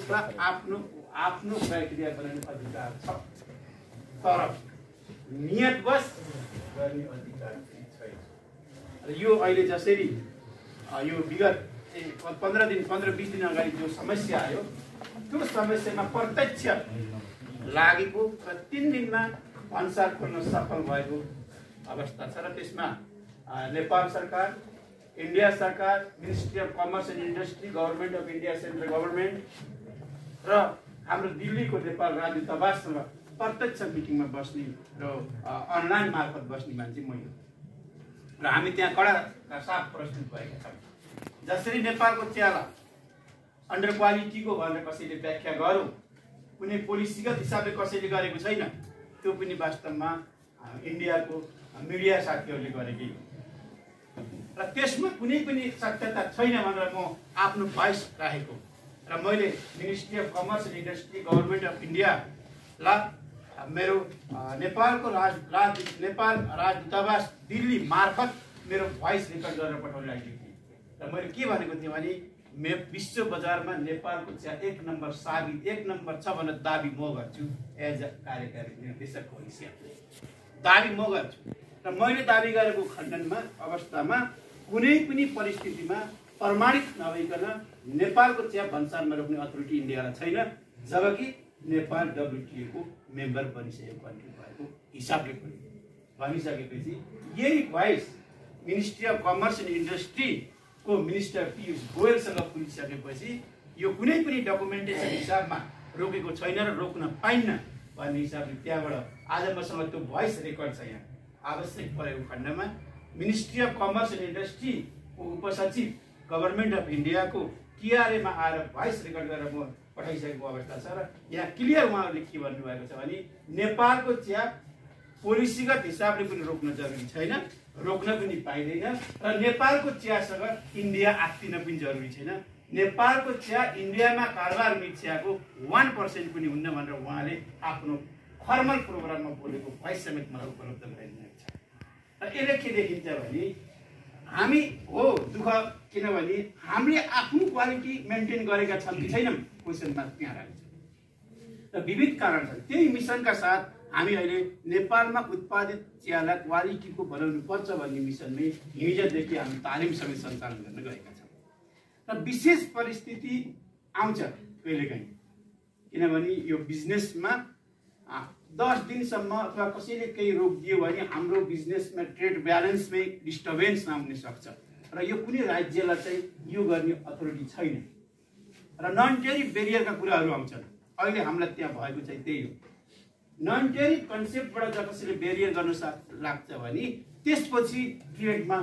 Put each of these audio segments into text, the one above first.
आफ्नो आफ्नो प्रक्रिया बनाउने अधिकार छ, तर नियतवश गर्ने अधिकार छैन। यो अहिले जसरी यो विगत 15-20 दिन अगाडि जो समस्या आयो, त्यो समस्यामा प्रत्यक्ष लागेको र 3 दिनमा भन्सार खोल्न सफल भएको अवस्था छ। र त्यसमा नेपाल सरकार, इन्डिया सरकार, ministry of commerce and industry, government of India, central government र हाम्रो दिल्लीको नेपाल राजदूतावाससँग प्रत्यक्ष मिटिङमा बस्ने र अनलाइन मार्फत बस्ने मान्छे मै हो। र हामी त्यहाँ कडा साफ प्रस्तुत भएका छौँ। जसरी नेपालको चियालाई अन्डर क्वालिटीको भनेर कसैले व्याख्या गरौँ, कुनै पोलिसीगत हिसाबले कसैले गरेको छैन, त्यो पनि वास्तवमा इन्डियाको मिडिया साथीहरूले गरेकै हो। र त्यसमा कुनै पनि सत्यता छैन भनेर म आफ्नो भोइस राखेको र मैले ministry of commerce and industry, government of इन्डियालाई मेरो नेपाल राजदूतावास दिल्ली मार्फत मेरो भोइस रेकर्ड गरेर पठाउन लागेको थिएँ। र मैले के भनेको थिएँ भने विश्व बजारमा नेपालको चिया 1 नम्बर साबित 1 नम्बर छ भनेर दाबी म गर्छु। एज अ कार्यकारी निर्देशकको हिसाबले दाबी म गर्छु। र मैले दाबी गरेको खण्डनमा अवस्थामा कुनै पनि परिस्थितिमा प्रमाणित नभइकन नेपालको चिया भन्सारमा रोक्ने अथोरिटी इन्डियालाई छैन, जबकि नेपाल WTO को मेम्बर बनिसकेको कन्ट्री भएको हिसाबले पनि भनिसकेपछि यही voice ministry of commerce and industry को मिनिस्टर पीयूष गोयलसँग पुगिसकेपछि यो कुनै पनि डकुमेन्टेसन हिसाबमा रोकेको छैन र रोक्न पाइन्न भन्ने हिसाबले त्यहाँबाट आज मसँग त्यो भोइस रेकर्ड छ। यहाँ आवश्यक परेको खण्डमा ministry of commerce and industry को उपसचिव, गभर्नमेन्ट अफ इन्डिया को TRA मा आएर भोइस रेकर्ड गरेर म पठाइसकेको अवस्था छ। र यहाँ क्लियर उहाँहरूले के भन्नुभएको छ भने नेपालको चिया पोलिसीगत हिसाबले पनि रोक्न जरुरी छैन, रोक्न पनि पाइँदैन, र नेपालको चियासँग इन्डिया आत्तिन पनि जरुरी छैन। नेपालको चिया इन्डियामा कारोबार हुने चियाको 1% पनि हुन्न भनेर उहाँले आफ्नो फर्मल प्रोग्राममा बोलेको भोइस समेत मलाई उपलब्ध गराइदिएको छ। र यसले के देखिन्छ भने हामी हो दुःख, किनभने हामीले आफ्नो क्वालिटी मेन्टेन गरेका छौँ कि छैनौँ क्वेसन मार्क त्यहाँ राख्छ। र विविध कारण छन्। त्यही मिसनका साथ हामी अहिले नेपालमा उत्पादित चियालाई क्वालिटीको बनाउनु पर्छ भन्ने मिसनमै हिजोदेखि हामी तालिम समेत सञ्चालन गर्न गएका छौँ। र विशेष परिस्थिति आउँछ कहिलेकाहीँ, किनभने यो बिजनेसमा 10 दिनसम्म अथवा कसैले केही रोकिदियो भने हाम्रो बिजनेसमा ट्रेड ब्यालेन्समै डिस्टर्बेन्स आउन सक्छ। र यो कुनै राज्यलाई चाहिँ यो गर्ने अथोरिटी छैन। र नन टेरिफ बेरियरका कुराहरू आउँछन्। अहिले हामीलाई त्यहाँ भएको चाहिँ त्यही हो। नन टेरिफ कन्सेप्टबाट जब कसैले बेरियर गर्न लाग्छ भने त्यसपछि ट्रेडमा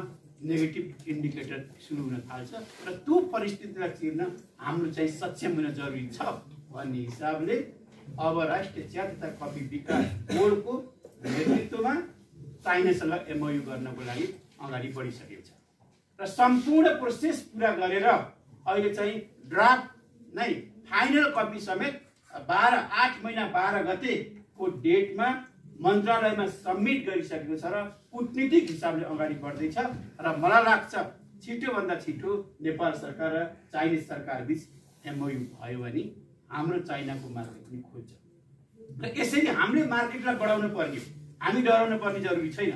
नेगेटिभ इन्डिकेटर सुरु हुन थाल्छ। र त्यो परिस्थितिलाई चिर्न हाम्रो चाहिँ सक्षम हुन जरुरी छ भन्ने हिसाबले अब राष्ट्रिय चिया तथा कफी विकास बोर्डको नेतृत्वमा चाइनासँग MOU गर्नको लागि अगाडि बढिसकेको छ। र सम्पूर्ण प्रोसेस पुरा गरेर अहिले चाहिँ ड्राफ्ट नै फाइनल कपी समेत 8 महिना 12 गतेको डेटमा मन्त्रालयमा सबमिट गरिसकेको छ र कूटनीतिक हिसाबले अगाडि बढ्दैछ। र मलाई लाग्छ छिटोभन्दा छिटो नेपाल सरकार र चाइनिज सरकार बीच MOU भयो भने हाम्रो चाइनाको मार्केट पनि खोज्छ। र यसरी हामीले मार्केटलाई बढाउनु पर्ने, हामी डराउनु पर्ने जरुरी छैन।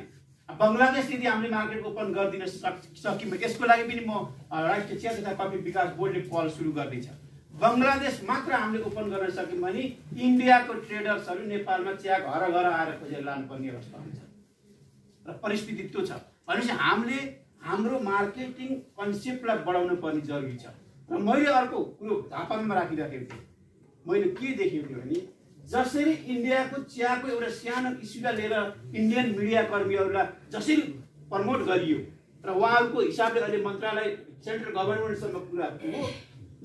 बङ्गलादेश यदि हामीले मार्केट ओपन गरिदिन सक्यौँ, यसको लागि पनि म राष्ट्रिय चिया तथा कफी विकास बोर्डले पहल सुरु गर्दैछ। बङ्गलादेश मात्र हामीले ओपन गर्न सक्यौँ भने इन्डियाको ट्रेडर्सहरू नेपालमा चिया घर घर आएर खोजेर लानुपर्ने अवस्था हुन्छ। र परिस्थिति त्यो छ भनेपछि हामीले हाम्रो मार्केटिङ कन्सेप्टलाई बढाउनु पर्ने जरुरी छ। र मैले अर्को कुरो धापामा राखिराखेको थिएँ। मैले के देखेको थिएँ भने जसरी इन्डियाको चियाको एउटा सानो इस्युलाई लिएर इन्डियन मिडिया कर्मीहरूलाई जसरी प्रमोट गरियो र उहाँहरूको हिसाबले अहिले मन्त्रालय सेन्ट्रल गभर्नमेन्टसँग कुरा हो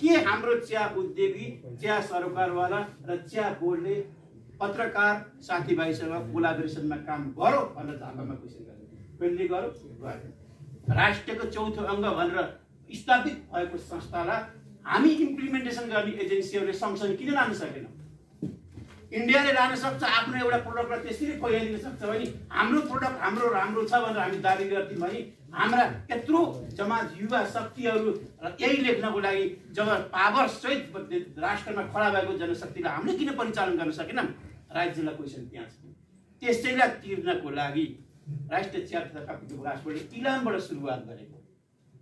के हाम्रो चिया उद्योगी, चिया सरोकारवाला र चिया बोर्डले पत्रकार साथीभाइसँग कोलाबोरेसनमा काम गरौँ भनेर झापामा क्वेसन गर्यो। कहिले गरौँ? राष्ट्रको चौथो अङ्ग भनेर स्थापित भएको संस्थालाई हामी इम्प्लिमेन्टेसन गर्ने एजेन्सीहरूले सँगसँगै किन लान सकेनौँ? इन्डियाले लान सक्छ आफ्नो एउटा प्रोडक्टलाई त्यसरी पहिलाइदिन सक्छ भने हाम्रो प्रोडक्ट हाम्रो राम्रो छ भनेर हामी दाबी गर्थ्यौँ भने हाम्रा यत्रो जमात युवा शक्तिहरू र यही लेख्नको लागि जब पावर सहित राष्ट्रमा खडा भएको जनशक्तिलाई हामीले किन परिचालन गर्न सकेनौँ? राज्यलाई क्वेसन त्यहाँ छ। त्यसैलाई तिर्नको लागि राष्ट्रिय चिया तथा कफी विकास बोर्डले इलामबाट सुरुवात गरेको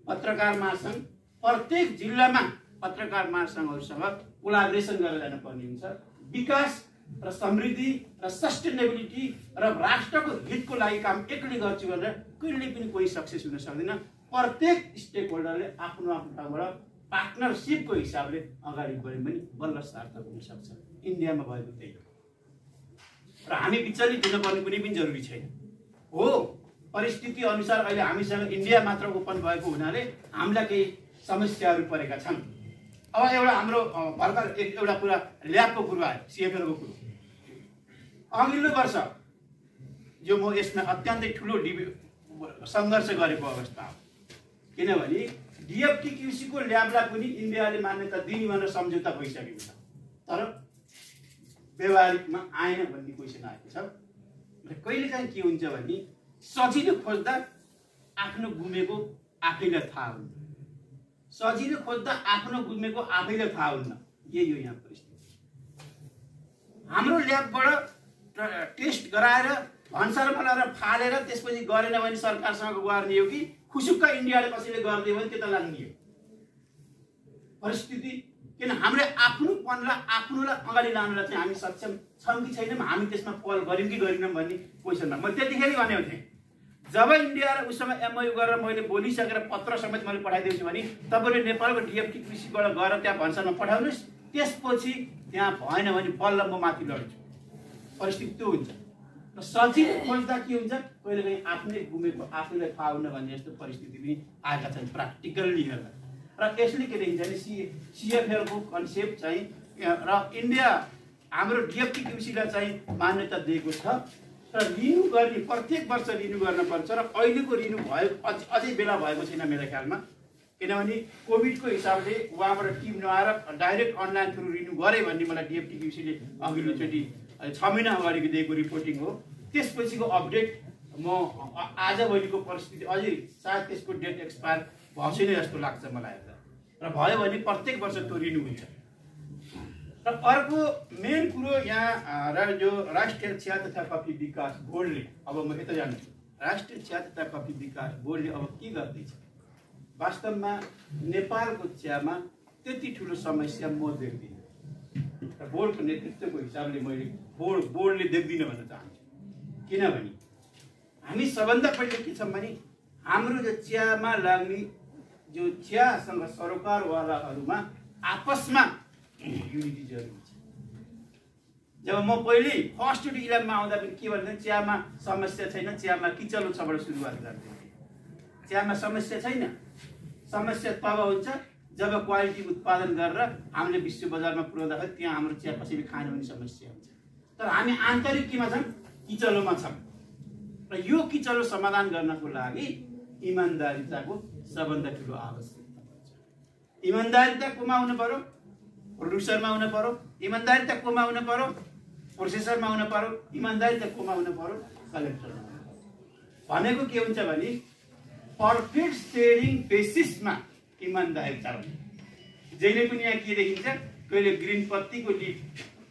पत्रकार महासङ्घ प्रत्येक जिल्लामा पत्रकार महासङ्घहरूसँग कोलाबोरेसन गरेर जानुपर्ने हुन्छ। विकास र समृद्धि र सस्टेनेबिलिटी र राष्ट्रको हितको लागि काम एक्लै गर्छु भनेर कहिले पनि कोही सक्सेस हुन सक्दैन। प्रत्येक स्टेक होल्डरले आफ्नो आफ्नो ठाउँबाट पार्टनरसिपको हिसाबले अगाडि बढ्यो भने बल्ल सार्थक हुन सक्छ। इन्डियामा भएको त्यही हो र हामी विचलित हुनुपर्ने कुनै पनि जरुरी छैन। हो, परिस्थिति अनुसार अहिले हामीसँग इन्डिया मात्र ओपन भएको हुनाले हामीलाई केही समस्याहरू परेका छन्। अब एउटा हाम्रो भर्खर एउटा कुरा ल्याबको कुरो आयो, सिएफएलको कुरो। अघिल्लो वर्ष जो म यसमा अत्यन्तै ठुलो सङ्घर्ष गरेको अवस्था हो, किनभने डिएफटी कृषिको ल्याबलाई पनि इन्डियाले मान्यता दिने भनेर सम्झौता भइसकेको छ, तर व्यवहारिकमा आएन भन्ने क्वेसन आएको छ। र कहिलेकाहीँ के हुन्छ भने सजिलो खोज्दा आफ्नो गुमेको आफैलाई थाहा हुन्छ, सजिलो खोज्दा आफ्नो गुमेको आफैलाई थाहा हुन्न। यही हो यहाँ परिस्थिति। हाम्रो ल्याबबाट टेस्ट गराएर भन्सार बनाएर फालेर त्यसपछि गरेन भने सरकारसँग गर्ने हो कि खुसुक्क इन्डियाले कसैले गरिदियो भने त्यता लाग्ने हो परिस्थिति। किन हाम्रो आफ्नोपनलाई आफ्नोलाई अगाडि लानलाई चाहिँ हामी सक्षम छौँ कि छैनौँ, हामी त्यसमा पहल गऱ्यौँ कि गरिनौँ भन्ने क्वेसनमा मैले त्यतिखेर भनेको थिएँ। जब इन्डिया र उसँग एमओयू गरेर मैले बोलिसकेर पत्र समेत मैले पठाइदिन्छु भने तपाईँले नेपालको डिएफटी कृषिबाट गएर त्यहाँ भन्सारमा पठाउनुहोस्, त्यसपछि त्यहाँ भएन भने बल्ल म माथि लड्छु। परिस्थिति त्यो हुन्छ। र सजिलो खोज्दा के हुन्छ, कहिलेकाहीँ आफ्नै गुमेको आफैलाई थाहा हुन भन्ने जस्तो परिस्थिति पनि आएका छन् प्र्याक्टिकल्ली हेर्दा। र यसले के देखिन्छ भने सिएफएलको कन्सेप्ट चाहिँ र इन्डिया हाम्रो डिएफटी कृषिलाई चाहिँ मान्यता दिएको छ र रिन्यू गर्ने प्रत्येक वर्ष रिन्यू गर्न पर्छ। र अहिलेको रिन्यू भयो अझै बेला भएको छैन मेरो ख्यालमा, किनभने कोभिडको हिसाबले उहाँबाट टिम नआएर डाइरेक्ट अनलाइन थ्रु रिन्यू गरे भन्ने मलाई डिएफटी कृषिले अघिल्लोचोटि 6 महिना अगाडिको दिएको रिपोर्टिङ हो। त्यसपछिको अपडेट म आजभोलिको परिस्थिति अझै सायद त्यसको डेट एक्सपायर भएको छैन जस्तो लाग्छ मलाई र भयो भने प्रत्येक वर्ष त्यो रिन्यू हुन्छ। र अर्को मेन कुरो यहाँ जो राष्ट्रिय चिया तथा कफी विकास बोर्डले, अब म यता जान्छु, राष्ट्रिय चिया तथा कफी विकास बोर्डले अब के गर्दैछ? वास्तवमा नेपालको चियामा त्यति ठुलो समस्या म देख्दिनँ र बोर्डको नेतृत्वको हिसाबले मैले बोर्डले देख्दिनँ भन्न चाहन्छु। किनभने हामी सबभन्दा पहिले के छौँ भने हाम्रो जो चियामा लाग्ने जो चियासँग सरोकारवालाहरूमा आपसमा युनिटी जरुरी छ। जब म पहिले फर्स्ट इलाममा आउँदा पनि के भन्दै चियामा समस्या छैन, चियामा किचलो छबाट सुरुवात गर्दै थिएँ। चियामा समस्या छैन, समस्या तब हुन्छ जब क्वालिटी उत्पादन गरेर हामीले विश्व बजारमा पुर्याउँदाखेरि त्यहाँ हाम्रो चिया कसैले खाने भन्ने समस्या हुन्छ। तर हामी आन्तरिक केमा छौँ? किचलोमा छौँ। र यो किचलो समाधान गर्नको लागि इमान्दारिताको सबभन्दा ठुलो आवश्यकता पर्छ। इमान्दारिता कोमा हुनु पर्यो? प्रोड्युसरमा हुनु पर्यो। इमान्दारिता कोमा हुनु पर्यो? प्रोसेसरमा हुनु पर्यो। इमान्दारिता कोमा हुनु पर्यो? कलेक्टरमा हुनु पर्यो। भनेको के हुन्छ भने प्रफिट सेयरिङ बेसिसमा इमान्दारिता हुन्छ। जहिले पनि यहाँ के देखिन्छ, कहिले ग्रिन पत्तीको लिफ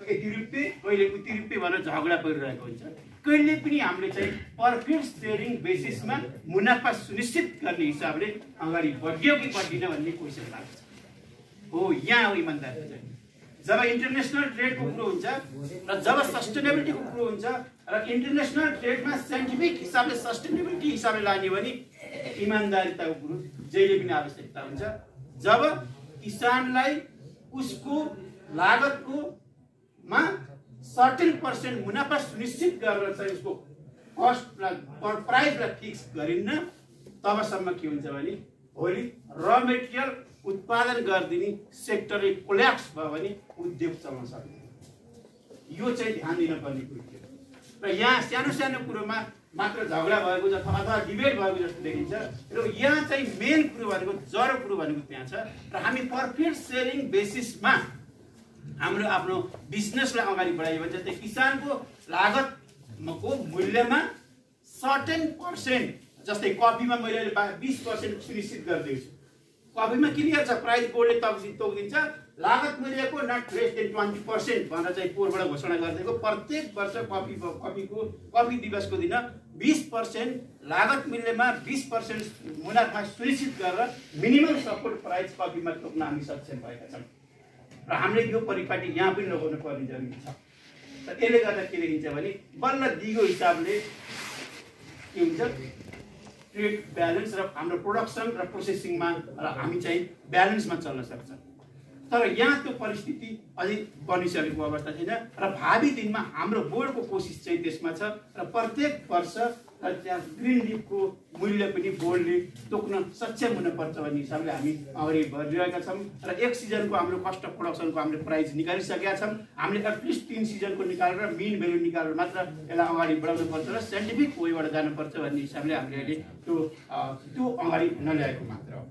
यति रुपियाँ, कहिले उति रुपियाँ भनेर झगडा परिरहेको हुन्छ। कहिले पनि हामीले चाहिँ प्रफिट सेयरिङ बेसिसमा मुनाफा सुनिश्चित गर्ने हिसाबले अगाडि बढ्यो कि बढ्दिन भन्ने क्वेसन लाग्छ। हो, यहाँ हो इमान्दारिता चाहिँ। जब इन्टरनेसनल ट्रेडको कुरो हुन्छ र जब सस्टेनेबिलिटीको कुरो हुन्छ र इन्टरनेसनल ट्रेडमा साइन्टिफिक हिसाबले सस्टेनेबिलिटी हिसाबले लाने भने इमान्दारिताको कुरो जहिले पनि आवश्यकता हुन्छ। जब किसानलाई उसको लागतको मा सर्टेन % मुनाफा सुनिश्चित गरेर चाहिँ उसको कस्टलाई प्राइसलाई फिक्स गरिन्न, तबसम्म के हुन्छ भने भोलि र मेटेरियल उत्पादन गरिदिने सेक्टरले कोल्याप्स भयो भने उद्योग चल्न सक्दैन। यो चाहिँ ध्यान दिनुपर्ने कुरो थियो। र यहाँ सानो सानो कुरोमा मात्र झगडा भएको जस्तो अथवा डिबेट भएको जस्तो देखिन्छ। र यहाँ चाहिँ मेन कुरो भनेको जरो कुरो भनेको त्यहाँ छ। र हामी प्रफिट सेयरिङ बेसिसमा हाम्रो आफ्नो बिजनेसलाई अगाडि बढायो भने जस्तै किसानको लागतको मूल्यमा सर्टेन पर्सेन्ट, जस्तै कफीमा मैले अहिले 20% सुनिश्चित गरिदिएको छु। कफीमा क्लियर छ, प्राइस बोर्डले तोकिदिन्छ लागत मूल्यको नट लेस देन 20% भनेर चाहिँ पोहोरबाट घोषणा गरिदिएको। प्रत्येक वर्ष कफी दिवसको दिन 20% लागत मूल्यमा 20% मुनाफा सुनिश्चित गरेर मिनिमम सपोर्ट प्राइस कफीमा तोक्न हामी सक्षम भएका छौँ र हामीले यो परिपाटी यहाँ पनि लगाउनु पर्ने जरुरी छ। र यसले गर्दा के देखिन्छ भने बल्ल दिगो हिसाबले के हुन्छ, ट्रेड ब्यालेन्स र हाम्रो प्रोडक्सन र प्रोसेसिङमा र हामी चाहिँ ब्यालेन्समा चल्न सक्छ। तर यहाँ त्यो परिस्थिति अझै बनिसकेको अवस्था छैन र भावी दिनमा हाम्रो बोर्डको कोसिस चाहिँ त्यसमा छ र प्रत्येक वर्ष ग्रिन लिफको मूल्य पनि बोर्डले तोक्न सक्षम हुनुपर्छ भन्ने हिसाबले हामी अगाडि बढिरहेका छौँ र एक सिजनको हाम्रो कस्ट अफ प्रोडक्सनको हामीले प्राइस निकालिसकेका छौँ। हामीले एटलिस्ट 3 सिजनको निकालेर मिन भ्यालु निकालेर मात्र यसलाई अगाडि बढाउनु पर्छ र साइन्टिफिक वेबाट जानुपर्छ भन्ने हिसाबले हामीले अहिले त्यो अगाडि नल्याएको मात्र हो।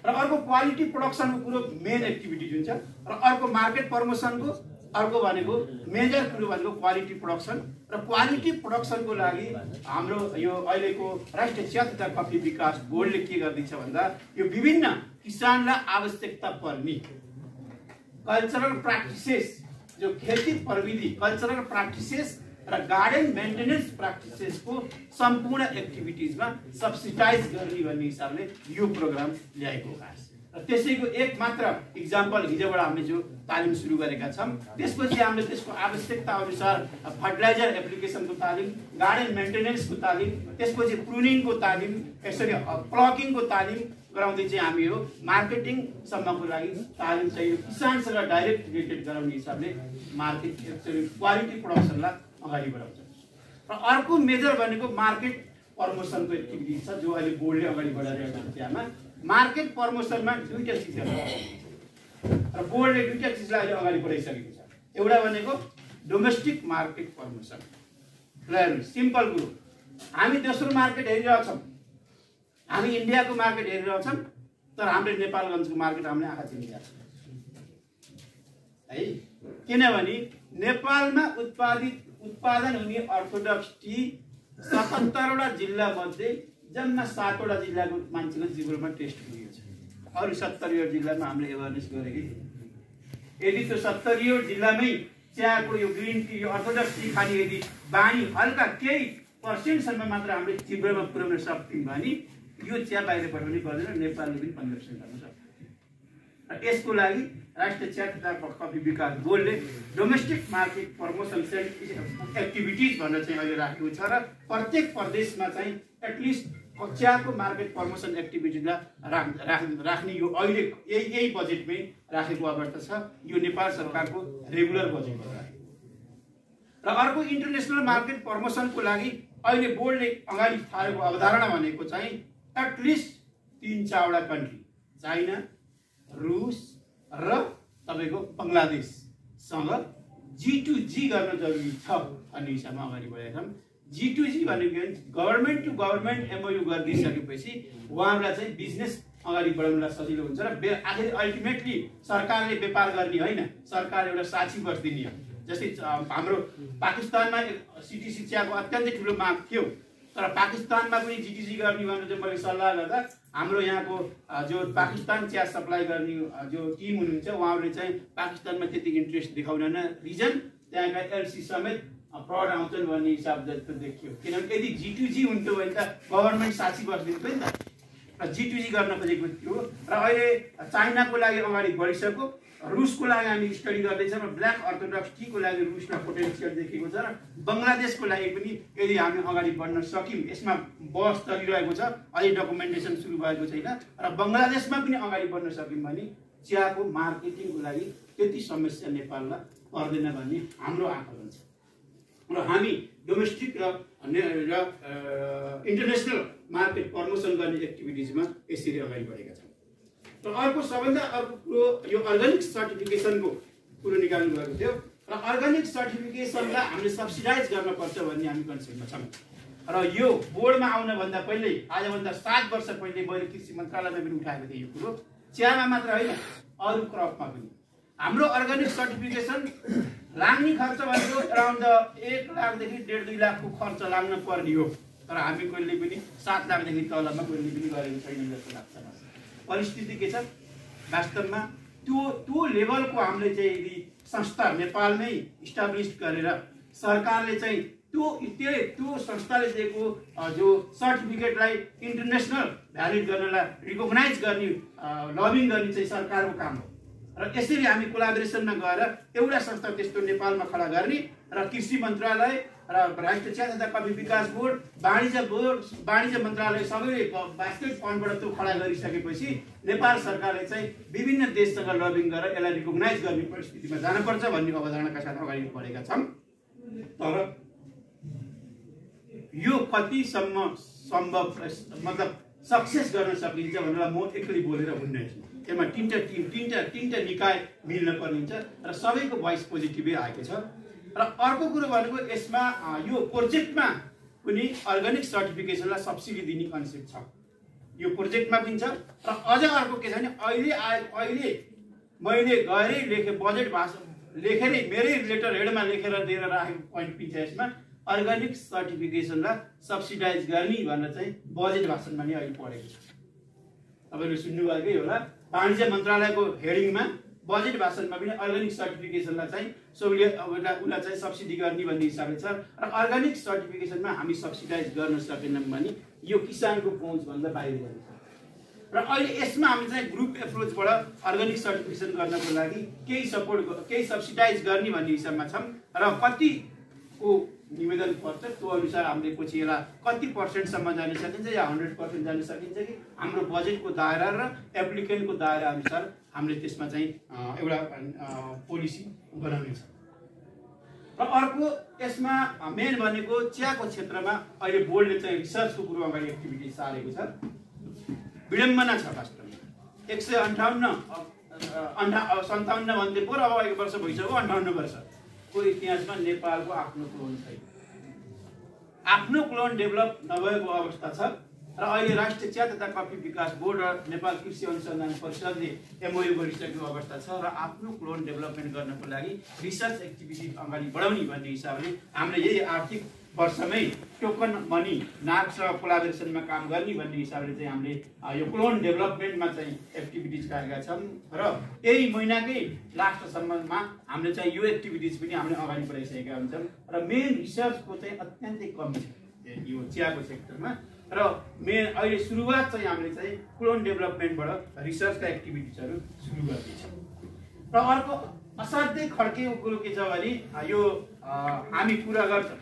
र अर्को क्वालिटी प्रोडक्सनको कुरो मेन एक्टिभिटी जुन छ र अर्को मार्केट प्रमोसनको अर्को भनेको मेजर कुरो भनेको क्वालिटी प्रोडक्सन र क्वालिटी प्रोडक्सनको लागि हाम्रो यो अहिलेको राष्ट्रिय चिया तथा कफी विकास बोर्डले के गर्दैछ भन्दा यो विभिन्न किसानलाई आवश्यकता पर्ने कल्चरल प्र्याक्टिसेस, जो खेती प्रविधि कल्चरल प्र्याक्टिसेस र गार्डन मेन्टेनेन्स प्र्याक्टिसेसको सम्पूर्ण एक्टिभिटिजमा सब्सिडाइज गर्ने भन्ने हिसाबले यो प्रोग्राम ल्याएको हो। र त्यसैको एक मात्र इक्जाम्पल हिजोबाट हामीले जो तालिम सुरु गरेका छौँ, त्यसपछि हामीले त्यसको आवश्यकता अनुसार फर्टिलाइजर एप्लिकेसनको तालिम, गार्डन मेन्टेनेन्सको तालिम, त्यसपछि प्रुनिङको तालिम, यसरी प्लकिङको तालिम गराउँदै चाहिँ हामी यो मार्केटिङसम्मको लागि तालिम चाहिँ किसानसँग डाइरेक्ट रिलेटेड गराउने हिसाबले मार्केट क्वालिटी प्रोडक्सनलाई अगाडि बढाउँछ। र अर्को मेजर भनेको मार्केट प्रमोसनको एक्टिभिटी छ जो अहिले बोर्डले अगाडि बढाइरहेको छ। त्यहाँ मार्केट प्रमोसनमा दुईटा चिजहरू र बोर्डले दुईटा चिजलाई अहिले अगाडि बढाइसकेको छ। एउटा भनेको डोमेस्टिक मार्केट प्रमोसन। ल सिम्पल कुरो, हामी दोस्रो मार्केट हेरिरहेछौँ, हामी इन्डियाको मार्केट हेरिरहेछौँ, तर हाम्रो नेपालगञ्जको मार्केट हामीले आँखा चिनिरहेको छ है। किनभने नेपालमा उत्पादन हुने अर्थोडक्स टी 77वटा जिल्ला मध्ये जम्मा 7वटा जिल्लाको मान्छेको जिब्रोमा टेस्ट गरिएको छ। अरू 70 जिल्लामा हामीले एवेरनेस गरेकै थियौँ। यदि त्यो 70 जिल्लामै चियाको यो ग्रिन टी यो अर्थोडक्स टी खाने यदि बानी हल्का केही पर्सेन्टसम्म मात्र हामीले जिब्रोमा पुर्याउन सक्यौँ भने यो चिया बाहिर पठाउने गर्दैन, नेपालले पनि 15% गर्न सक्छ। र यसको लागि राष्ट्रिय चिया तथा कफी विकास बोर्डले डोमेस्टिक मार्केट प्रमोसन एक्टिभिटिज भनेर चाहिँ अहिले राखेको छ र प्रत्येक प्रदेशमा चाहिँ एटलिस्ट चियाको मार्केट प्रमोसन एक्टिभिटीलाई राख्ने यो अहिले यही बजेटमै राखेको अवस्था छ। यो नेपाल सरकारको रेगुलर बजेटमा राखेको र अर्को इन्टरनेसनल मार्केट प्रमोसनको लागि अहिले बोर्डले अगाडि थालेको अवधारणा भनेको चाहिँ एटलिस्ट 3-4वटा कन्ट्री, चाइना, रुस र तपाईको बङ्गलादेशसँग G2G गर्न जरुरी छ भन्ने हिसाबमा अगाडि बढेका छौँ। G2G भनेको गभर्नमेन्ट टु गभर्नमेन्ट एमओयू गरिदिसकेपछि उहाँहरूलाई चाहिँ बिजनेस अगाडि बढाउनलाई सजिलो हुन्छ र आखिर अल्टिमेटली सरकारले व्यापार गर्ने होइन, सरकार एउटा साक्षी बस्दिने हो। जस्तै हाम्रो पाकिस्तानमा सिटिसी चियाको अत्यन्तै ठुलो माग थियो, तर पाकिस्तानमा पनि G2G गर्ने भनेर चाहिँ मैले सल्लाह गर्दा हाम्रो यहाँको जो पाकिस्तान चिया सप्लाई गर्ने जो टिम हुनुहुन्छ उहाँहरूले चाहिँ पाकिस्तानमा त्यति इन्ट्रेस्ट देखाउन रिजन त्यहाँका एलसी समेत फ्रड आउँछन् भन्ने हिसाब जस्तो देखियो। किनभने यदि G2G हुन्थ्यो भने त गभर्नमेन्ट साक्षी बस्दिन्थ्यो नि त। र G2G गर्न खोजेको थियो र अहिले चाइनाको लागि अगाडि बढिसक्यो, रुसको लागि हामी स्टडी गर्दैछौँ र ब्ल्याक अर्थोडक्स टीको लागि रुसमा पोटेन्सियल देखेको छ र बङ्गलादेशको लागि पनि यदि हामी अगाडि बढ्न सक्यौँ, यसमा बहस चलिरहेको छ, अहिले डकुमेन्टेसन सुरु भएको छैन र बङ्गलादेशमा पनि अगाडि बढ्न सक्यौँ भने चियाको मार्केटिङको लागि त्यति समस्या नेपाललाई पर्दैन भन्ने हाम्रो आकलन छ। र हामी डोमेस्टिक र इन्टरनेसनल मार्केट प्रमोसन गर्ने एक्टिभिटिजमा यसरी अगाडि बढेका छौँ। र अर्को सबैभन्दा अर्को कुरो यो अर्गानिक सर्टिफिकेसनको कुरो निकाल्नु भएको थियो र अर्गानिक सर्टिफिकेसनलाई हामीले सब्सिडाइज गर्नुपर्छ भन्ने हामी कन्सेप्टमा छौँ। र यो बोर्डमा आउनभन्दा पहिले आजभन्दा 7 वर्ष पहिले मैले कृषि मन्त्रालयमा पनि उठाएको थिएँ यो कुरो। चियामा मात्र होइन, अरू क्रपमा पनि। हाम्रो अर्गानिक सर्टिफिकेसन लाग्ने खर्च भनेको अराउन्ड 1 लाखदेखि 1.5-2 लाखको खर्च लाग्न पर्ने हो, तर हामी कहिले पनि 7 लाखदेखि तलमा कहिले पनि गरेको छैन जस्तो लाग्छ। परिस्थिति के छ वास्तवमा त्यो लेभलको हामीले चाहिँ यदि संस्था नेपालमै इस्टाब्लिस गरेर सरकारले चाहिँ त्यो संस्थाले दिएको जो सर्टिफिकेटलाई इन्टरनेसनल भ्यालिड गर्नलाई रिकग्नाइज गर्ने लबिङ गर्ने चाहिँ सरकारको काम हो। र यसरी हामी कोलाबोरेसनमा गएर एउटा संस्था त्यस्तो नेपालमा खडा गर्ने र कृषि मन्त्रालय र राष्ट्रिय चिया तथा कफी विकास बोर्ड, वाणिज्य मन्त्रालय सबैले बास्केट फन्डबाट त्यो खडा गरिसकेपछि नेपाल सरकारले चाहिँ विभिन्न देशसँग लबिङ गरेर यसलाई रिकग्नाइज गर्ने परिस्थितिमा जानुपर्छ भन्ने अवधारणाका साथ अगाडि बढेका छौँ। तर यो कतिसम्म सम्भव मतलब सक्सेस गर्न सकिन्छ भनेर म एक्लै बोलेर हुन्न। त्यसमा तीनटा निकाय मिल्न पर्ने हुन्छ र सबैको भोइस पोजिटिभै आएको छ। र अर्को कुरो भनेको यसमा यो प्रोजेक्टमा पनि अर्गानिक सर्टिफिकेसनलाई सब्सिडी दिने कन्सेप्ट छ, यो प्रोजेक्टमा पनि छ। र अझ अर्को के छ भने अहिले मैले गएरै लेखेँ बजेट भाषा लेखेरै मेरै लेटर हेडमा लेखेर दिएर राखेको पोइन्ट पनि छ यसमा, अर्गानिक सर्टिफिकेसनलाई सब्सिडाइज गर्ने भनेर चाहिँ बजेट भाषणमा नि अहिले पढेको छ। तपाईँले सुन्नुभएकै होला, वाणिज्य मन्त्रालयको हेडिङमा बजेट भाषणमा पनि अर्गानिक सर्टिफिकेसनलाई चाहिँ उसलाई चाहिँ सब्सिडी गर्ने भन्ने हिसाबले छ। र अर्गानिक सर्टिफिकेसनमा हामी सब्सिडाइज गर्न सकेनौँ भने यो किसानको पहुँचभन्दा बाहिर जान्छ। र अहिले यसमा हामी चाहिँ ग्रुप एप्रोचबाट अर्गानिक सर्टिफिकेसन गर्नको लागि केही सब्सिडाइज गर्ने भन्ने हिसाबमा छौँ। र कतिको निवेदन पर्छ त्यो अनुसार हामीले पछि यसलाई कति पर्सेन्टसम्म जान सकिन्छ या 100% जान सकिन्छ कि हाम्रो बजेटको दायरा र एप्लिकेन्टको दायरा अनुसार हामीले त्यसमा चाहिँ एउटा पोलिसी बनाउने छ। र अर्को यसमा मेन भनेको चियाको क्षेत्रमा अहिले बोर्डले चाहिँ रिसर्चको कुरो अगाडि एक्टिभिटी सारेको छ। विडम्बना छ वास्तवमा 157 भन्दै पो अब 1 वर्ष भइसक्यो, 58 वर्षको इतिहासमा नेपालको आफ्नो क्लोन छैन, आफ्नो क्लोन डेभलप नभएको अवस्था छ। र अहिले राष्ट्रिय चिया तथा कफी विकास बोर्ड र नेपाल कृषि अनुसन्धान परिषदले एमओयू गरिसकेको अवस्था छ। र आफ्नो क्लोन डेभलपमेन्ट गर्नको लागि रिसर्च एक्टिभिटी अगाडि बढाउने भन्ने हिसाबले हामीले यही आर्थिक वर्षमै टोकन मनी नागसँग कोलाबोरेसनमा काम गर्ने भन्ने हिसाबले चाहिँ हामीले यो क्लोन डेभलपमेन्टमा चाहिँ एक्टिभिटिज गरेका छौँ। र यही महिनाकै लास्टसम्ममा हामीले चाहिँ यो एक्टिभिटिज पनि हामीले अगाडि बढाइसकेका हुन्छौँ। र मेन रिसर्चको चाहिँ अत्यन्तै कमी छ यो चियाको सेक्टरमा। र अहिले सुरुवात चाहिँ हामीले चाहिँ क्लोन डेभलपमेन्टबाट रिसर्चका एक्टिभिटिजहरू सुरु गर्दैछौँ। र अर्को असाध्यै खड्केको कुरो के छ भने यो हामी पुरा गर्छौँ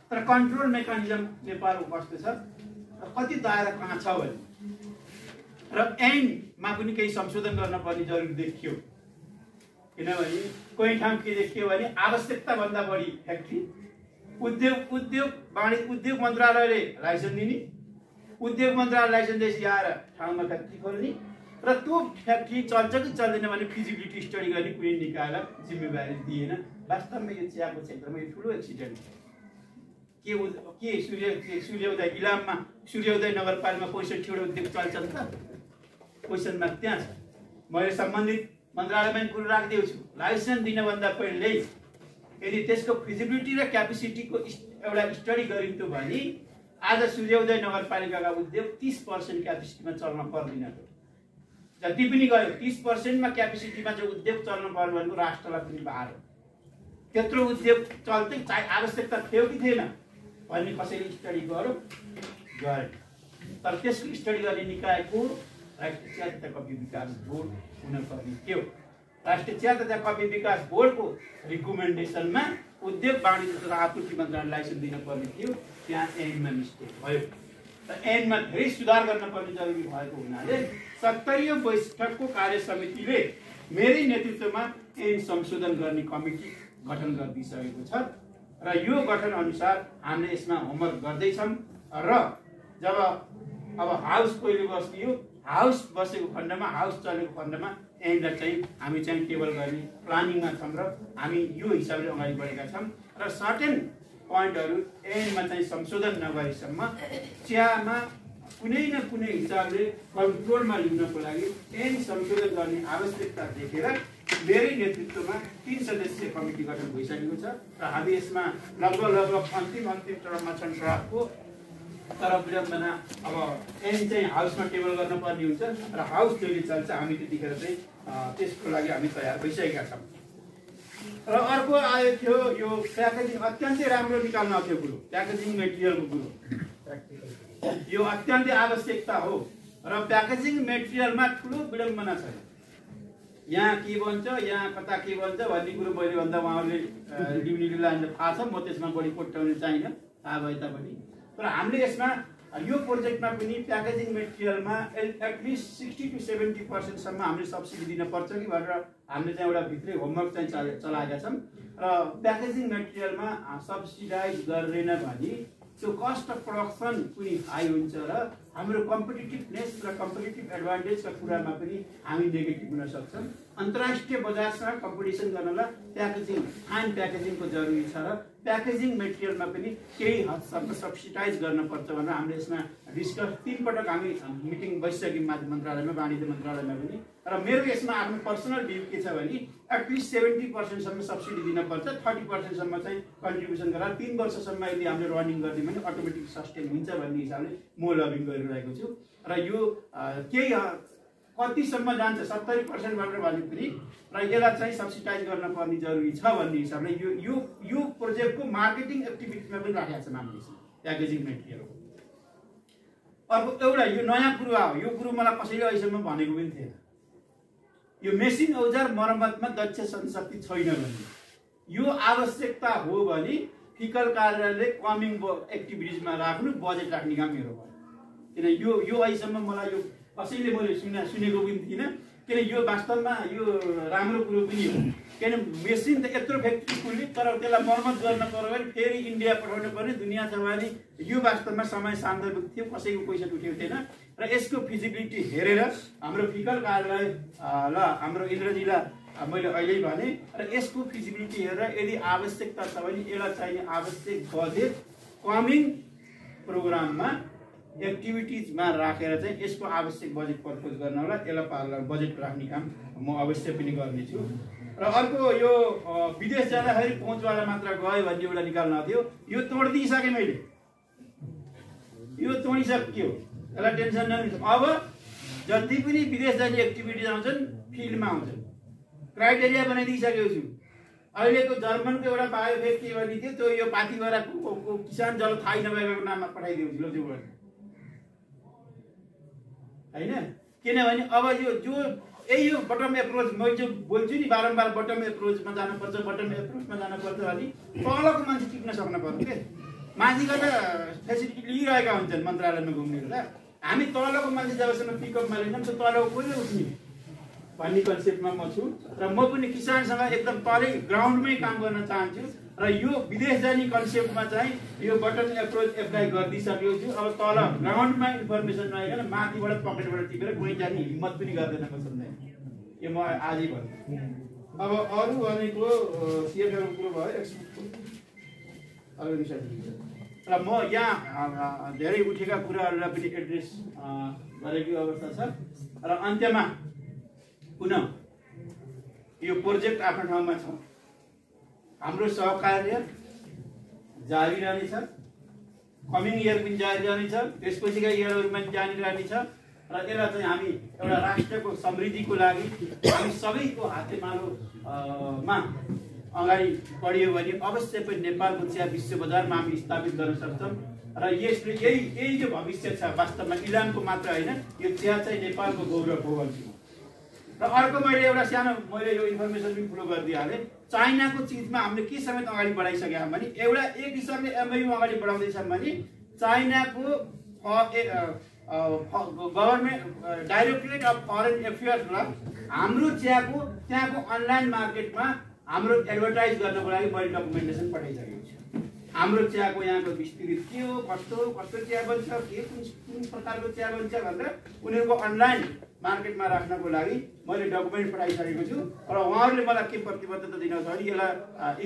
तर कन्ट्रोल मेकानिजम नेपालको कस्तो छ र कति दायरा कहाँ छ भने र ऐनमा पनि केही संशोधन गर्न पर्ने जरुरी देखियो। किनभने कोही ठाउँ के देखियो भने आवश्यकताभन्दा बढी फ्याक्ट्री उद्योग मन्त्रालयले लाइसेन्स दिने, उद्योग मन्त्रालय लाइसेन्स दिएपछि आएर ठाउँमा फ्याक्ट्री खोल्ने र त्यो फ्याक्ट्री चल्छ कि चल्दैन भने फिजिबिलिटी स्टडी गर्ने कुनै निकायलाई जिम्मेवारी दिएन। वास्तवमा यो चियाको क्षेत्रमा यो ठुलो एक्सिडेन्ट के सूर्योदय इलाममा सूर्योदय नगरपालिकामा 65वटा उद्योग चल्छन् त? क्वेसन मार्क त्यहाँ छ। मैले सम्बन्धित मन्त्रालयमा कुरो राख्दै छु, लाइसेन्स दिनभन्दा पहिल्यै यदि त्यसको फिजिबिलिटी र क्यापेसिटीको एउटा स्टडी गरिन्थ्यो भने आज सूर्योदय नगरपालिकाका उद्योग 30% क्यापेसिटीमा चल्न पर्दैन। जति पनि गयो 30%मा क्यापेसिटीमा चाहिँ उद्योग चल्न पर्यो भनेको राष्ट्रलाई पनि भार हो। त्यत्रो उद्योग चल्दै चाहे आवश्यकता थियो कि थिएन भन्ने कसैले स्टडी गरे, तर त्यसको स्टडी गर्ने निकायको राष्ट्रिय चिया तथा कफी विकास बोर्ड हुनुपर्ने थियो। राष्ट्रिय चिया तथा कफी विकास बोर्डको रिकमेन्डेसनमा उद्योग वाणिज्य तथा आपूर्ति मन्त्रालयले लाइसेन्स दिनुपर्ने थियो, त्यहाँ ऐनमा मिस्टेक भयो। र ऐनमा धेरै सुधार गर्न पर्ने जरुरी भएको हुनाले 70औं बैठकको कार्य समितिले मेरै नेतृत्वमा ऐन संशोधन गर्ने कमिटी गठन गरिदिसकेको छ। र यो गठन अनुसार हामीले यसमा होमवर्क गर्दैछौँ। र जब अब हाउस पहिले बस्दियो, हाउस बसेको खण्डमा हाउस चलेको खण्डमा ऐनलाई चाहिँ हामी चाहिँ टेबल गर्ने प्लानिङमा छौँ र हामी यो हिसाबले अगाडि बढेका छौँ। र सर्टेन पोइन्टहरू ऐनमा चाहिँ संशोधन नगरेसम्म चियामा कुनै न कुनै हिसाबले कन्ट्रोलमा ल्याउनको लागि ऐन संशोधन गर्ने आवश्यकता देखेर मेरै नेतृत्वमा 3 सदस्यीय कमिटी गठन भइसकेको छ र हामी यसमा लगभग अन्तिम चरणमा छन् सभाको। तर विडम्बना अब एन चाहिँ हाउसमा टेबल गर्नुपर्ने हुन्छ र हाउस जहिले चल्छ हामी त्यतिखेर चाहिँ त्यसको लागि हामी तयार भइसकेका छौँ। र अर्को आयो थियो यो प्याकेजिङ अत्यन्तै राम्रो निकाल्न थियो कुरो, प्याकेजिङ मेटेरियलको कुरो यो अत्यन्तै आवश्यकता हो र प्याकेजिङ मेटेरियलमा ठुलो विडम्बना छ। यहाँ के भन्छ यहाँ कता के भन्छ भन्ने कुरो मैले भन्दा उहाँहरूले डिभिनिटीलाई थाहा छ, म त्यसमा बढी कोट्याउनु चाहिन्न थाहा भए तापनि। तर हामीले यसमा यो प्रोजेक्टमा पनि प्याकेजिङ मेटेरियलमा एटलिस्ट 60 to 70% हामीले सब्सिडी दिन पर्छ कि भनेर हामीले चाहिँ एउटा भित्रै होमवर्क चाहिँ चलाएका छौँ। र प्याकेजिङ मेटेरियलमा सब्सिडाइज गर्दैन भने त्यो कस्ट अफ प्रोडक्सन पनि हाई हुन्छ र हाम्रो कम्पिटिटिभनेस र कम्पिटिटिभ एडभान्टेजका कुरामा पनि हामी नेगेटिभ हुन सक्छौँ। अन्तर्राष्ट्रिय बजारसँग कम्पिटिसन गर्नलाई प्याकेजिङ फाइन प्याकेजिङको जरुरी छ र प्याकेजिङ मेटेरियलमा पनि केही हदसम्म सब्सिडाइज गर्नुपर्छ भनेर हामीले यसमा डिस्कस 3 पटक हामी मिटिङ बसिसक्यौँ मन्त्रालयमा, वाणिज्य मन्त्रालयमा पनि। र मेरो यसमा आफ्नो पर्सनल भ्यू के छ भने एटलिस्ट 70% सम्म सब्सिडी दिनुपर्छ, 30% सम्म चाहिँ कन्ट्रिब्युसन गरेर 3 वर्षसम्म यदि हामीले रनिङ गरिदियो भने अटोमेटिक सस्टेन हुन्छ भन्ने हिसाबले म लबिङ गरिरहेको छु। र यो केही कतिसम्म जान्छ 70% भनेर भने पनि र यसलाई चाहिँ सब्सिडाइज गर्न पर्ने जरुरी छ भन्ने हिसाबले यो प्रोजेक्टको मार्केटिङ एक्टिभिटीमा पनि राखेका छौँ हामीले प्याकेजिङ मेटेरियलको। अर्को एउटा यो नयाँ कुरो हो, यो कुरो मलाई कसैले अहिलेसम्म भनेको पनि थिएन। यो मेसिन औजार मर्मतमा दक्ष जनशक्ति छैन भने यो आवश्यकता हो भने फिकल कार्यालयले कमिङ एक्टिभिटिजमा राख्नु, बजेट राख्ने काम मेरो भयो। किन यो अहिलेसम्म मलाई यो कसैले मैले सुनेको पनि थिइनँ। किन यो वास्तवमा यो राम्रो कुरो पनि हो। किन मेसिन त यत्रो फ्याक्ट्री खुल्ने तर त्यसलाई मर्मत गर्न पर्यो भने फेरि इन्डिया पठाउनु पर्ने दुनियाँ छ भने यो वास्तवमा समय सान्दर्भिक थियो, कसैको पैसा उठेको थिएन। र यसको फिजिबिलिटी हेरेर हाम्रो फिकल कार्यालय ल हाम्रो इन्द्रजीलाई मैले अहिले भने र यसको फिजिबिलिटी हेरेर यदि आवश्यकता छ भने यसलाई चाहिने आवश्यक बजेट कमिङ प्रोग्राममा एक्टिभिटिजमा राखेर चाहिँ यसको आवश्यक बजेट प्रपोज गर्न होला, यसलाई बजेट राख्ने काम म अवश्य पनि गर्नेछु। र अर्को यो विदेश जाँदाखेरि पहुँचवाला मात्र गयो भन्ने एउटा निकाल्न थियो, यो तोडिदिइसकेँ मैले, यो तोडिसक्यो, यसलाई टेन्सन नलिनु। अब जति पनि विदेश जाने एक्टिभिटिज आउँछन् फिल्डमा आउँछन्, क्राइटेरिया बनाइदिइसकेको छु। अहिलेको जर्मनको एउटा बायोफेक के भन्ने थियो, त्यो यो पाथिभरा किसान जल थाहै नभएको नाममा पठाइदिएको छु त्यो होइन। किनभने अब यो जो यही यो बटम एप्रोच मैले जो बोल्छु नि बारम्बार, बटम एप्रोचमा जानुपर्छ, बटम एप्रोचमा जानुपर्छ भने तलको मान्छे टिक्न सक्नु पर्यो के। माथिबाट फेसिलिटी लिइरहेका हुन्छन् मन्त्रालयमा घुम्ने बेला, हामी तलको मान्छे जबसम्म पिकअपमा लिन्छौँ त्यो तलको कोही उठ्ने भन्ने कन्सेप्टमा म छु। र म पनि किसानसँग एकदम तलै ग्राउन्डमै काम गर्न चाहन्छु। र यो विदेश जाने कन्सेप्टमा चाहिँ यो बटन एप्रोच एप्लाई गरिदिइसकेको छु। अब तल ग्राउन्डमा इन्फर्मेसन नआइकन माथिबाट पकेटबाट टिपेर कुनै जाने हिम्मत पनि गर्दैन कसैले, यो म आजै भन्छु। अब अरू भनेको सिएफको कुरो भयो, र म यहाँ धेरै उठेका कुराहरूलाई पनि एड्रेस गरेको अवस्था छ। र अन्त्यमा पुनः यो प्रोजेक्ट आफ्नो ठाउँमा छ, हाम्रो सहकार्य जारी रहनेछ, कमिङ इयर पनि जारी रहनेछ, त्यसपछिका इयरहरूमा पनि जारी रहनेछ। र यसलाई चाहिँ हामी एउटा राष्ट्रको समृद्धिको लागि हामी सबैको हातेमालोमा अगाडि बढ्यो भने अवश्य पनि नेपालको चिया विश्व बजारमा हामी स्थापित गर्न सक्छौँ। र यसले यही जो भविष्य छ वास्तवमा इलामको मात्र होइन, यो चिया चाहिँ नेपालको गौरव हो भन्छु। र अर्को मैले एउटा सानो यो इन्फर्मेसन पनि फ्लो गरिदिइहालेँ। चाइनाको चिजमा हामीले के समेत अगाडि बढाइसक्यौँ भने एउटा एक हिसाबले एमओयू अगाडि बढाउँदैछौँ भने चाइनाको गभर्मेन्ट डाइरेक्टरेट अफ फरेन एफेयर्सलाई हाम्रो चियाको त्यहाँको अनलाइन मार्केटमा हाम्रो एडभर्टाइज गर्नको लागि मैले डकुमेन्टेसन पठाइसकेको छु। हाम्रो चियाको यहाँको विस्तृत के हो, कस्तो चिया बन्छ, कुन प्रकारको चिया बन्छ भनेर उनीहरूको अनलाइन मार्केटमा राख्नको लागि मैले डकुमेन्ट पठाइसकेको छु। र उहाँहरूले मलाई के प्रतिबद्धता दिनु छ भने यसलाई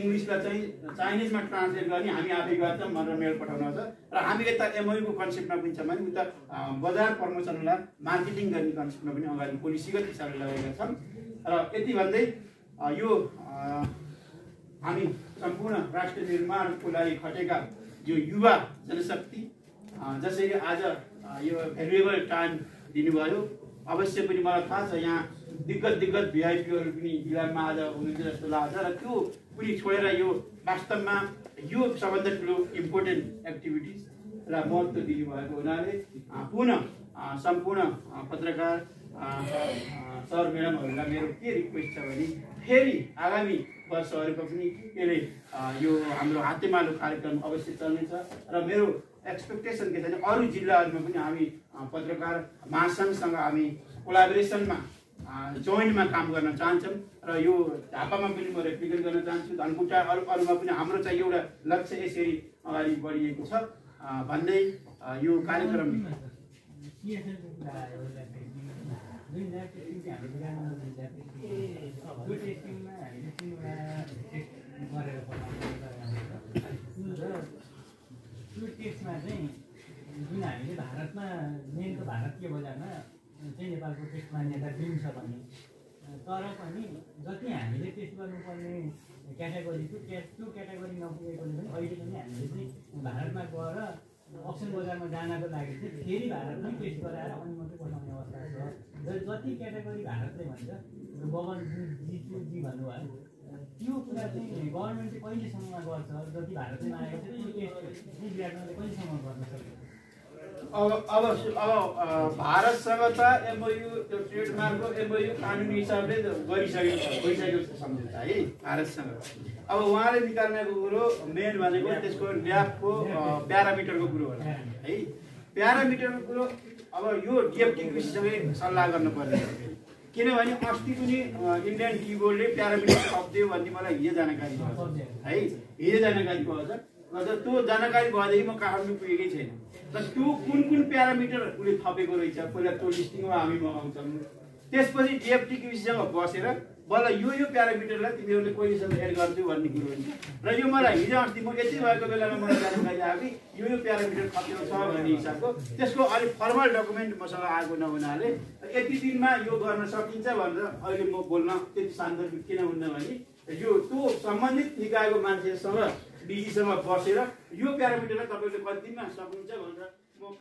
इङ्ग्लिसलाई चाहिँ चाइनिजमा ट्रान्सलेट गर्ने हामी आफै गर्छौँ भनेर मेल पठाउनु छ। र हामी यता एमओयूको कन्सेप्टमा पनि छ भने उता बजार प्रमोसनलाई मार्केटिङ गर्ने कन्सेप्टमा पनि अगाडि पोलिसीगत हिसाबले लगाएका छौँ। र यति भन्दै यो हामी सम्पूर्ण राष्ट्र निर्माणको लागि खटेका यो युवा जनशक्ति जसरी आज यो भ्यालुएबल टाइम दिनुभयो, अवश्य पनि मलाई थाहा छ यहाँ दिग्गज भिआइपीहरू पनि इलाममा आज हुनुहुन्छ जस्तो लाग्छ र त्यो पनि छोडेर यो वास्तवमा यो सबभन्दा ठुलो इम्पोर्टेन्ट एक्टिभिटिज र महत्त्व दिनुभएको हुनाले पुनः सम्पूर्ण पत्रकार सर म्याडमहरूलाई मेरो के रिक्वेस्ट छ भने फेरि आगामी वर्षहरूको पनि यसले यो हाम्रो हातेमालो कार्यक्रम अवश्य चल्नेछ र मेरो एक्सपेक्टेसन के छ भने अरू जिल्लाहरूमा पनि हामी पत्रकार महासङ्घसँग हामी कोलाबोरेसनमा जोइन्टमा काम गर्न चाहन्छौँ र यो झापामा पनि म रेप्लिकेट गर्न चाहन्छु, धनकुटा अरूमा पनि हाम्रो चाहिँ एउटा लक्ष्य यसरी अगाडि बढिएको छ भन्दै यो कार्यक्रम टेस्टमा चाहिँ जुन हामीले भारतमा मेन त भारतीय बजारमा चाहिँ नेपालको टेस्ट मान्यता दिन्छ भन्ने, तर पनि जति हामीले टेस्ट गर्नुपर्ने क्याटेगोरी त्यो क्याटेगोरी नपुगेकोले पनि अहिले पनि हामीले चाहिँ भारतमा गएर अक्सन बजारमा जानको लागि चाहिँ फेरि भारतमै टेस्ट गराएर अनि मात्रै पठाउने अवस्था छ। जति क्याटेगोरी भारतले भन्छ गभर्मेन्टजी भन्नुभयो त्यो कुरा चाहिँ गभर्मेन्टले कहिलेसम्म गर्छ, जति भारतले मागेको छ त्यो टेस्ट बिराटनगरले कहिलेसम्म गर्न सक्छ? अब भारतसँग त एमओयू त्यो ट्रेडमार्कको एमओयू कानुनी हिसाबले भइसकेको छ सम्झौता है भारतसँग। अब उहाँले निकाल्नेको कुरो मेन भनेको त्यसको ल्याबको प्यारामिटरको कुरो होला है। प्यारामिटरको कुरो अब यो डिएफटीको विषयसँगै सल्लाह गर्नुपर्ने किनभने अस्ति पनि इन्डियन टी बोर्डले प्यारामिटर थपिदियो भन्ने मलाई हिजो जानकारी भयो है, हिजो जानकारी भयो छ। त्यो जानकारी भएदेखि म काठमाडौँ पुगेकै छैन र त्यो कुन प्यारामिटर उसले थपेको रहेछ पहिला त्यो लिस्टिङमा हामी मगाउँछौँ, त्यसपछि डिएफटीको विषयसँग बसेर बल्ल यो प्यारामिटरलाई तिमीहरूले कहिलेसम्म एड गर्छौ भन्ने कुरो हुन्छ र यो मलाई हिजो अस्ति म यति भएको बेलामा मलाई जानकारी आयो कि यो प्यारामिटर थपेको छ भन्ने हिसाबको त्यसको अलिक फर्मल डकुमेन्ट मसँग आएको नहुनाले यति दिनमा यो गर्न सकिन्छ भनेर अहिले म बोल्न त्यति सान्दर्भिक किन हुन्न भने यो त्यो सम्बन्धित निकायको मान्छेसँग डिजीसँग बसेर यो प्यारामिटरलाई तपाईँले कति दिनमा सक्नुहुन्छ भनेर म